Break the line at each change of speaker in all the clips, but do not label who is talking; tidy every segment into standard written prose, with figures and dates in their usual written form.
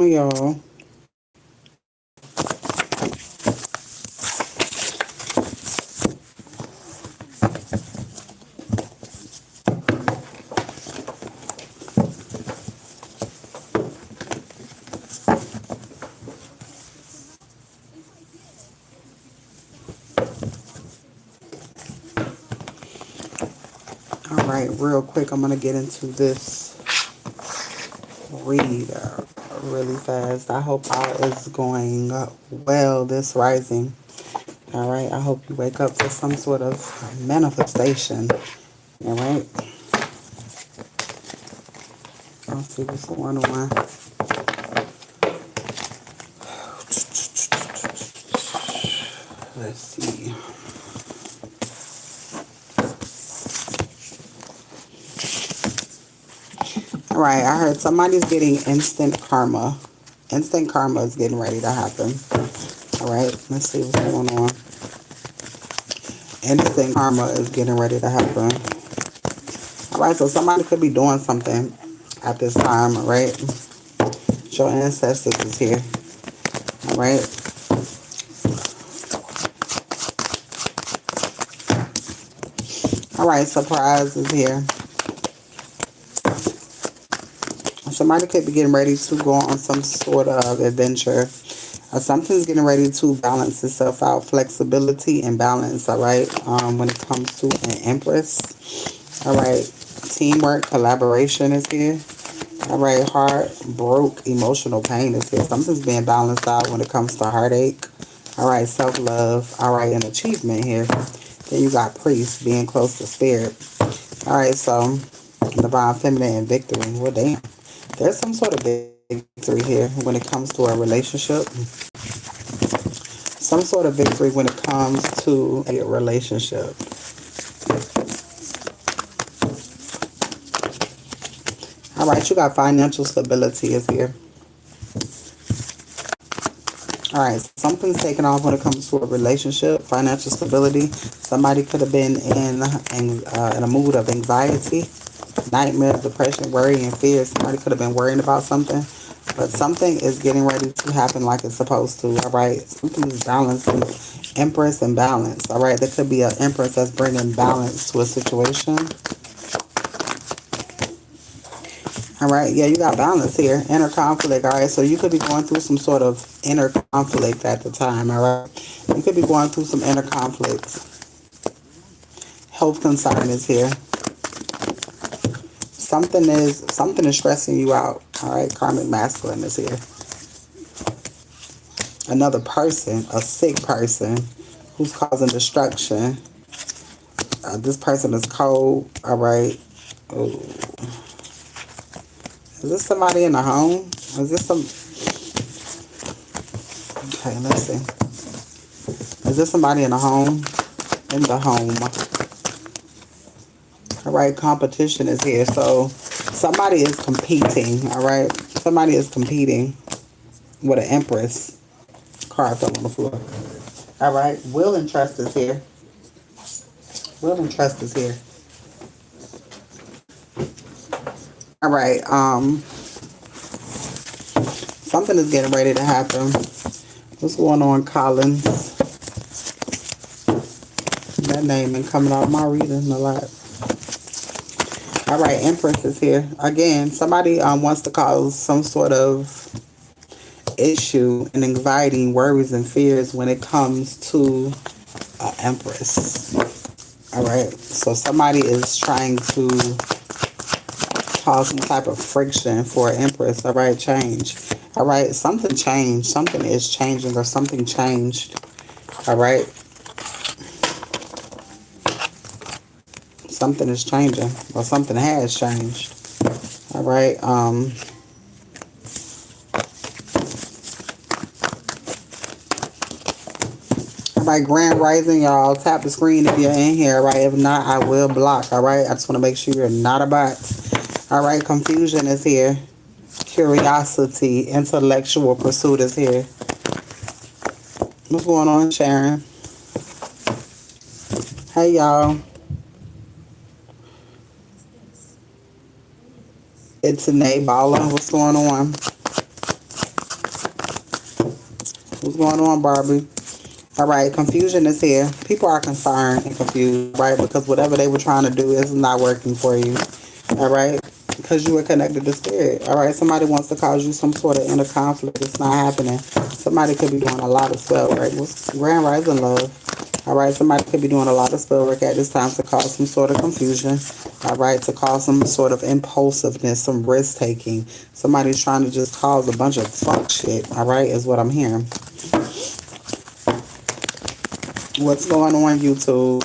y'all. All right, real quick, I'm gonna get into this read really fast. I hope all is going well this rising. All right, I hope you wake up to some sort of manifestation. All right, I'll see what's going on. Let's see. All right, I heard somebody's getting instant karma. Instant karma is getting ready to happen. All right, let's see what's going on. Instant karma is getting ready to happen. All right, so somebody could be doing something at this time, all right? Your ancestors is here, all right? All right, surprise is here. Somebody could be getting ready to go on some sort of adventure. Something's getting ready to balance itself out. Flexibility and balance, all right? When it comes to an empress, all right? Teamwork, collaboration is here. All right, heart broke, emotional pain is here. Something's being balanced out when it comes to heartache. All right, self-love. All right, and achievement here. Then you got priest, being close to spirit. All right, so divine feminine and victory. Well, damn. There's some sort of victory here when it comes to a relationship. Some sort of victory when it comes to a relationship. All right, you got financial stability is here. All right, something's taking off when it comes to a relationship, financial stability. Somebody could have been in a mood of anxiety, nightmare, depression, worry, and fear. Somebody could have been worrying about something, but something is getting ready to happen like it's supposed to. All right, something is balancing, empress and balance. All right, there could be an empress that's bringing balance to a situation. All right, yeah, you got balance here. Inner conflict, all right? So you could be going through some sort of inner conflict at the time, all right? You could be going through some inner conflicts. Health concern is here. Something is stressing you out, all right? Karmic masculine is here. Another person, a sick person, who's causing destruction. This person is cold, all right? Ooh. Is this somebody in the home? Is this some... Okay, let's see. Is this somebody in the home? In the home. All right, competition is here. So somebody is competing, all right? Somebody is competing with an empress. Card fell on the floor. All right, will and trust is here. Will and trust is here. All right, something is getting ready to happen. What's going on, Collins? That name been coming out my reading a lot. All right, Empress is here. Again, somebody wants to cause some sort of issue and anxiety, worries, and fears when it comes to Empress. All right, so somebody is trying to cause some type of friction for Empress. All right, change. All right, something changed. Something is changing or something changed. All right. Something is changing or something has changed. All right. All right, Grand Rising, y'all. Tap the screen if you're in here. All right. If not, I will block. All right. I just want to make sure you're not a bot. All right. Confusion is here. Curiosity, intellectual pursuit is here. What's going on, Sharon? Hey, y'all. It's Nate Balla. What's going on? What's going on, Barbie? All right, confusion is here. People are concerned and confused, right? Because whatever they were trying to do is not working for you. All right? Because you were connected to spirit. All right? Somebody wants to cause you some sort of inner conflict. It's not happening. Somebody could be doing a lot of spell work. What's Grand Rising Love? All right? Somebody could be doing a lot of spell work at this time to cause some sort of confusion. All right? To cause some sort of impulsiveness, some risk taking. Somebody's trying to just cause a bunch of fuck shit. All right? Is what I'm hearing. What's going on, YouTube?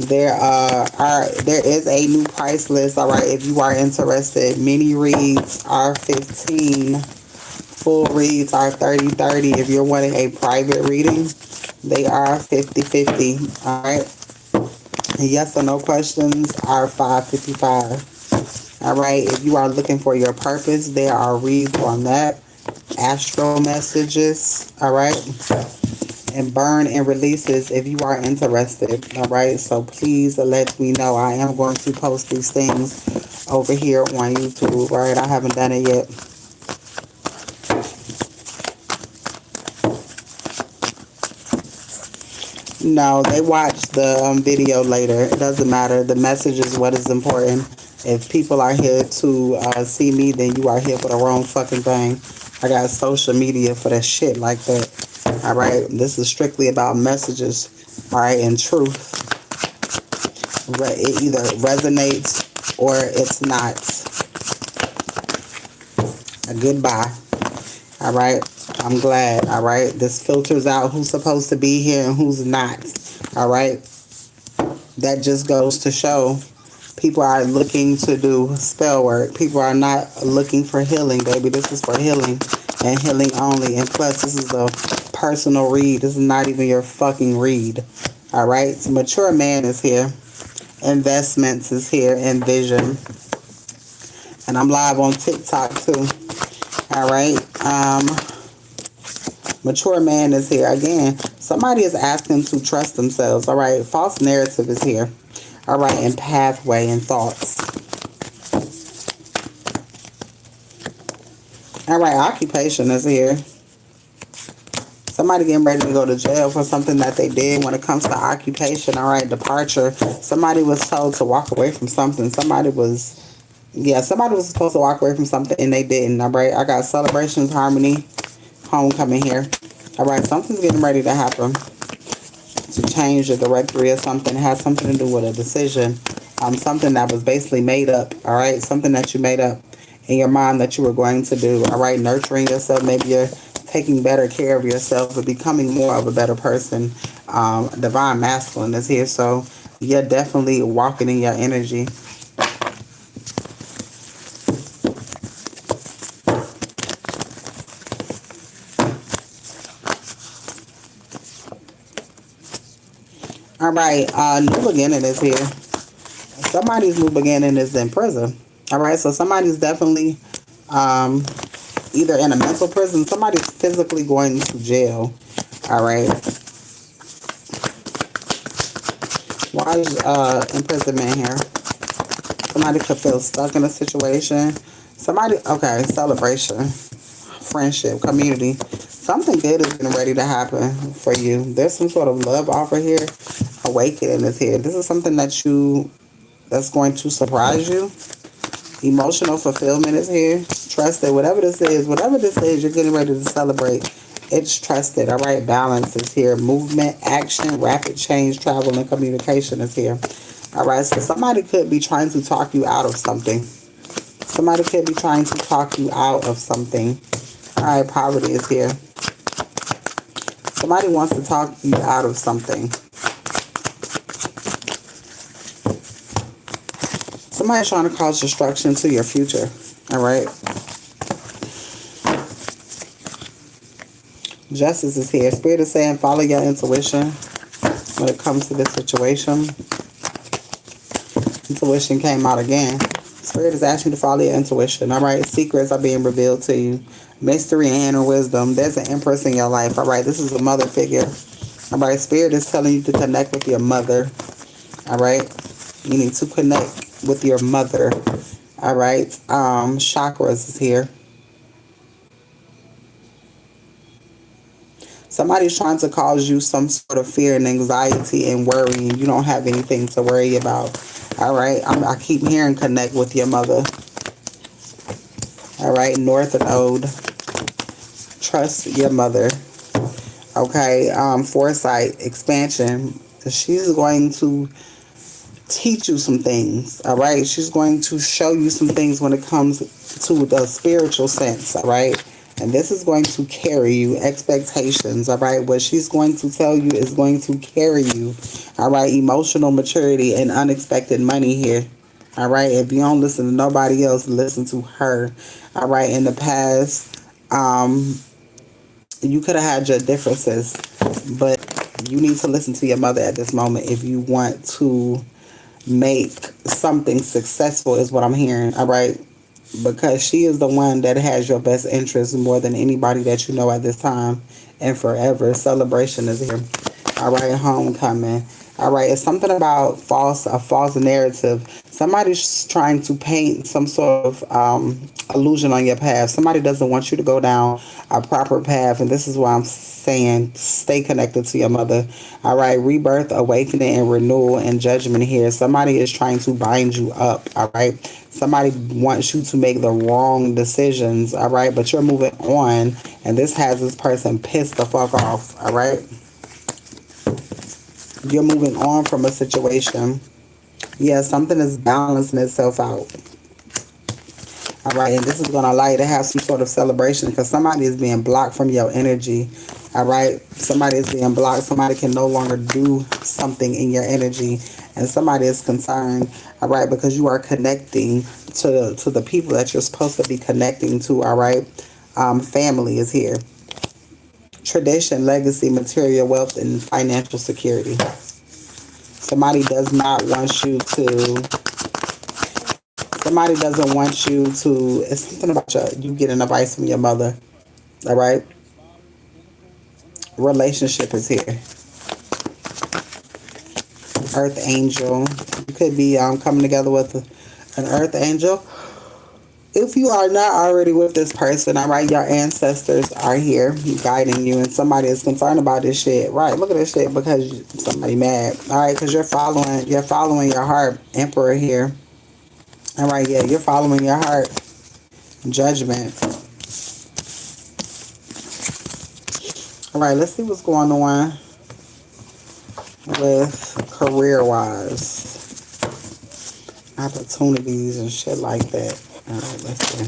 There is a new price list. All right, if you are interested, mini reads are 15, full reads are 30. If you're wanting a private reading, they are 50. All right, yes or no questions are 555. All right, if you are looking for your purpose, there are reads on that. Astral messages. All right. And burn and releases if you are interested. All right, so please let me know. I am going to post these things over here on YouTube. All right, I haven't done it yet. No, they watch the video later. It doesn't matter. The message is what is important. If people are here to see me, then you are here for the wrong fucking thing. I got social media for that shit like that. All right, this is strictly about messages, all right, and truth. It either resonates or it's not. Goodbye. All right, I'm glad. All right, this filters out who's supposed to be here and who's not. All right, that just goes to show people are looking to do spell work. People are not looking for healing, baby. This is for healing and healing only. And plus, this is a personal read. This is not even your fucking read. All right. So mature man is here. Investments is here. And vision. And I'm live on TikTok too. All right. Mature man is here. Again, somebody is asking to trust themselves. All right. False narrative is here. All right. And pathway and thoughts. All right. Occupation is here. Somebody getting ready to go to jail for something that they did when it comes to occupation. All right, departure. Somebody was told to walk away from something. Somebody was supposed to walk away from something and they didn't. All right, I got celebrations, harmony, homecoming here. All right, something's getting ready to happen to change the directory of something. It has something to do with a decision. Something that was basically made up. All right, something that you made up in your mind that you were going to do. All right, nurturing yourself. Maybe you're taking better care of yourself or becoming more of a better person. Divine masculine is here, so you're definitely walking in your energy. All right, new beginning is here. Somebody's new beginning is in prison. All right, so somebody's definitely either in a mental prison, somebody's physically going to jail. All right. Why is imprisonment here? Somebody could feel stuck in a situation. Somebody, okay, celebration, friendship, community. Something good is getting ready to happen for you. There's some sort of love offer here. Awakening is here. This is something that's going to surprise you. Emotional fulfillment is here. Trusted. Whatever this is, you're getting ready to celebrate. It's trusted. All right. Balance is here. Movement, action, rapid change, travel, and communication is here. All right. So somebody could be trying to talk you out of something. Somebody could be trying to talk you out of something. All right. Poverty is here. Somebody wants to talk you out of something. Somebody's trying to cause destruction to your future. All right. Justice is here. Spirit is saying follow your intuition when it comes to this situation. Intuition came out again. Spirit is asking you to follow your intuition. All right. Secrets are being revealed to you. Mystery and inner wisdom. There's an empress in your life. All right. This is a mother figure. All right. Spirit is telling you to connect with your mother. All right. You need to connect with your mother. All right. Chakras is here. Somebody's trying to cause you some sort of fear and anxiety and worry, and you don't have anything to worry about. All right, I keep hearing connect with your mother. All right, North and Ode. Trust your mother. Okay, foresight, expansion. She's going to teach you some things. All right, she's going to show you some things when it comes to the spiritual sense. All right, and this is going to carry you. Expectations. All right, what she's going to tell you is going to carry you. All right, emotional maturity and unexpected money here. All right, if you don't listen to nobody else, listen to her. All right, in the past, you could have had your differences, but you need to listen to your mother at this moment if you want to make something successful, is what I'm hearing. All right, because she is the one that has your best interest more than anybody that you know at this time and forever. Celebration is here. All right, homecoming. All right, it's something about a false narrative. Somebody's trying to paint some sort of illusion on your path. Somebody doesn't want you to go down a proper path, and this is why I'm saying stay connected to your mother. All right, rebirth, awakening, and renewal and judgment here. Somebody is trying to bind you up. All right, somebody wants you to make the wrong decisions. All right, but you're moving on, and this has this person pissed the fuck off. All right. You're moving on from a situation. Yeah, something is balancing itself out. All right, and this is going to allow you to have some sort of celebration because somebody is being blocked from your energy. All right, somebody is being blocked. Somebody can no longer do something in your energy, and somebody is concerned. All right, because you are connecting to the people that you're supposed to be connecting to. All right, family is here. Tradition, legacy, material wealth, and financial security. Somebody does not want you to. Somebody doesn't want you to. It's something about you getting advice from your mother. All right. Relationship is here. Earth angel. You could be coming together with an earth angel. If you are not already with this person, all right, your ancestors are here guiding you, and somebody is concerned about this shit. Right, look at this shit because somebody mad. All right, because you're following your heart. Emperor here. All right, yeah, you're following your heart. Judgment. All right, let's see what's going on with career-wise. Opportunities and shit like that. All right, let's see.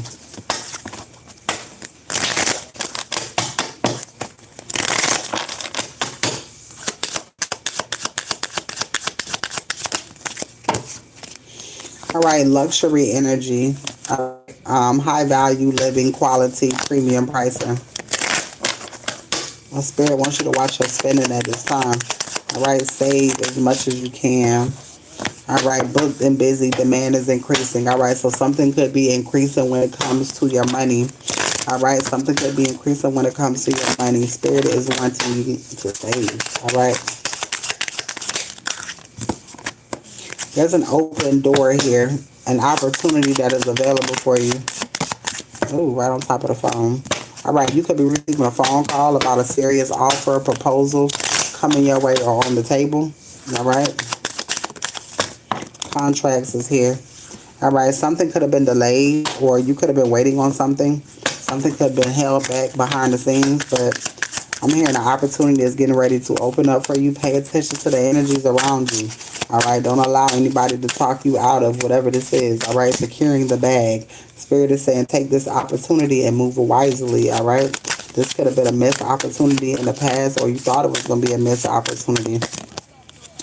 All right, luxury energy, high value living, quality, premium pricing. Spirit wants you to watch your spending at this time. All right, save as much as you can. All right, booked and busy, demand is increasing. All right, so something could be increasing when it comes to your money. All right, something could be increasing when it comes to your money. Spirit is wanting you to save. All right. There's an open door here, an opportunity that is available for you. Oh, right on top of the phone. All right, you could be receiving a phone call about a serious offer, proposal coming your way or on the table. All right. Contracts is here. All right, something could have been delayed or you could have been waiting on something. Something could have been held back behind the scenes, but I'm hearing an opportunity is getting ready to open up for you. Pay attention to the energies around you. All right, don't allow anybody to talk you out of whatever this is. All right, securing the bag. Spirit is saying take this opportunity and move wisely. All right, this could have been a missed opportunity in the past, or you thought it was going to be a missed opportunity.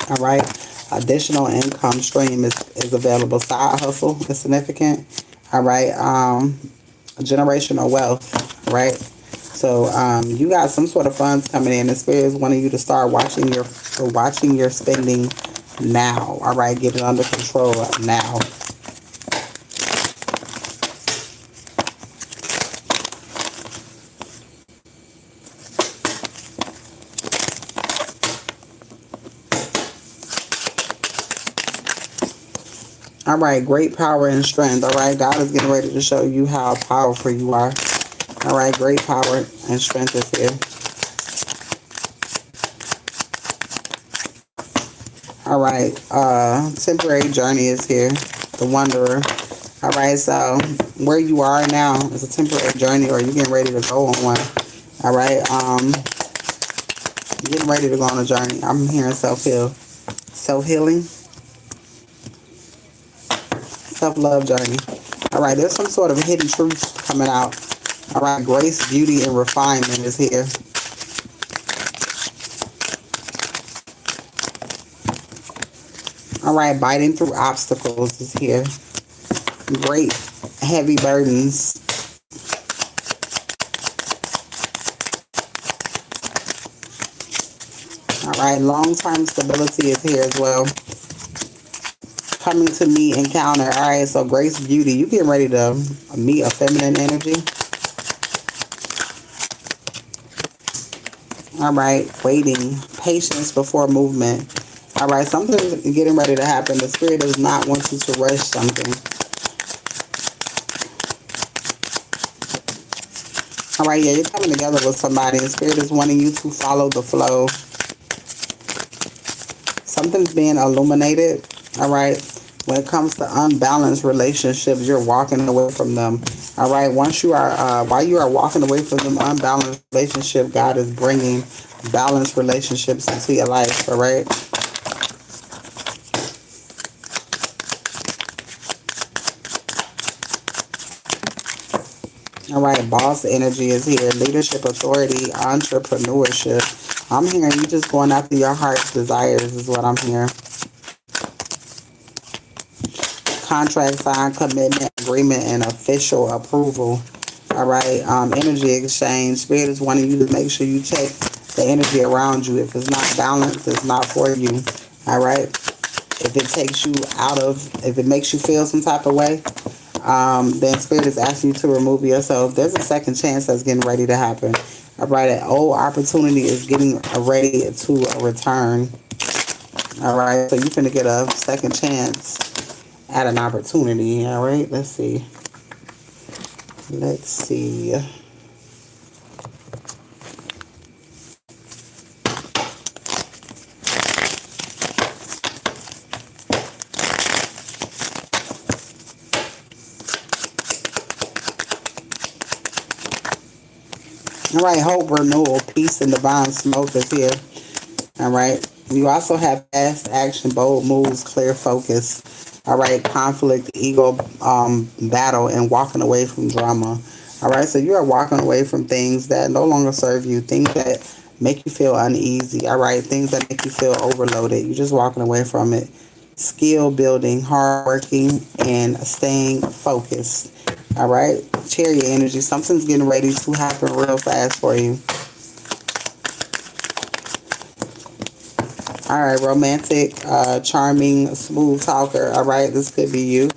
All right, additional income stream is available. Side hustle is significant. All right, generational wealth. Right. So you got some sort of funds coming in. The Spirit is wanting you to start watching your spending now. All right, get it under control now. All right, great power and strength. All right, God is getting ready to show you how powerful you are. All right, great power and strength is here. All right. Temporary journey is here. The Wanderer. All right. So where you are now is a temporary journey, or you're getting ready to go on one. All right. Getting ready to go on a journey. I'm hearing self-heal, self-healing, self-love journey. All right. There's some sort of hidden truth coming out. All right. Grace, beauty, and refinement is here. All right. Biting through obstacles is here. Great heavy burdens. All right, long-term stability is here as well. Coming to meet, encounter. All right, so grace, beauty. You getting ready to meet a feminine energy. All right, waiting. Patience before movement. All right, something's getting ready to happen. The spirit does not want you to rush something. All right, yeah, you're coming together with somebody. The spirit is wanting you to follow the flow. Something's being illuminated. All right. When it comes to unbalanced relationships, you're walking away from them. All right. Once you are, while you are walking away from them unbalanced relationship, God is bringing balanced relationships into your life. All right. All right. Boss energy is here. Leadership, authority, entrepreneurship. I'm hearing you just going after your heart's desires is what I'm hearing. Contract sign, commitment, agreement, and official approval. All right. Energy exchange. Spirit is wanting you to make sure you check the energy around you. If it's not balanced, it's not for you. All right. If it takes you out of, if it makes you feel some type of way, then spirit is asking you to remove yourself. There's a second chance that's getting ready to happen. All right. An old opportunity is getting ready to return. All right. So you're going to get a second chance at an opportunity. All right, let's see. Let's see. All right, hope, renewal, peace, and divine smoke is here. All right. You also have fast action, bold moves, clear focus. All right, conflict, ego battle, and walking away from drama. All right, so you are walking away from things that no longer serve you, things that make you feel uneasy. All right, things that make you feel overloaded. You're just walking away from it. Skill building, hard working, and staying focused. All right, chariot energy. Something's getting ready to happen real fast for you. All right, romantic, charming, smooth talker. All right, this could be you.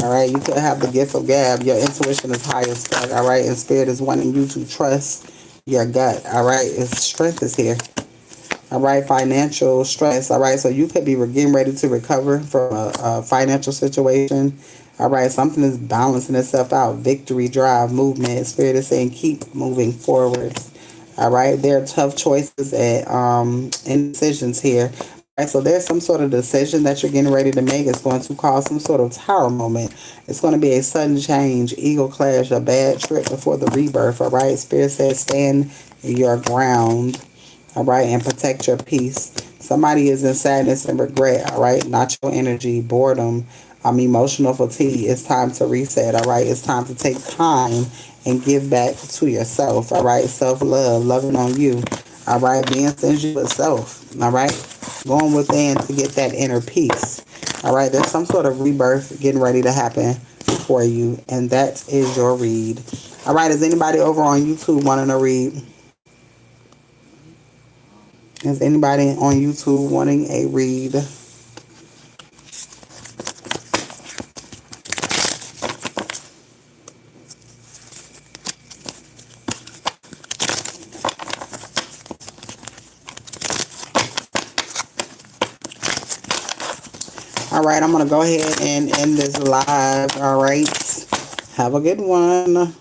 All right, you could have the gift of gab. Your intuition is high as fuck. All right, and spirit is wanting you to trust your gut. All right, its strength is here. All right, financial stress. All right, so you could be getting ready to recover from a financial situation. All right, something is balancing itself out. Victory, drive, movement. Spirit is saying keep moving forward. All right, there are tough choices and decisions here. All right, so there's some sort of decision that you're getting ready to make. It's going to cause some sort of tower moment. It's going to be a sudden change, ego clash, a bad trip before the rebirth. All right, Spirit says stand your ground. All right, and protect your peace. Somebody is in sadness and regret. All right, not your energy, boredom, emotional fatigue. It's time to reset. All right, it's time to take time and give back to yourself. All right, self-love, loving on you. All right, being stingy with self. All right, going within to get that inner peace. All right, there's some sort of rebirth getting ready to happen for you, and that is your read. All right, is anybody over on YouTube wanting to read? Is anybody on YouTube wanting a read? All right, I'm going to go ahead and end this live. All right. Have a good one.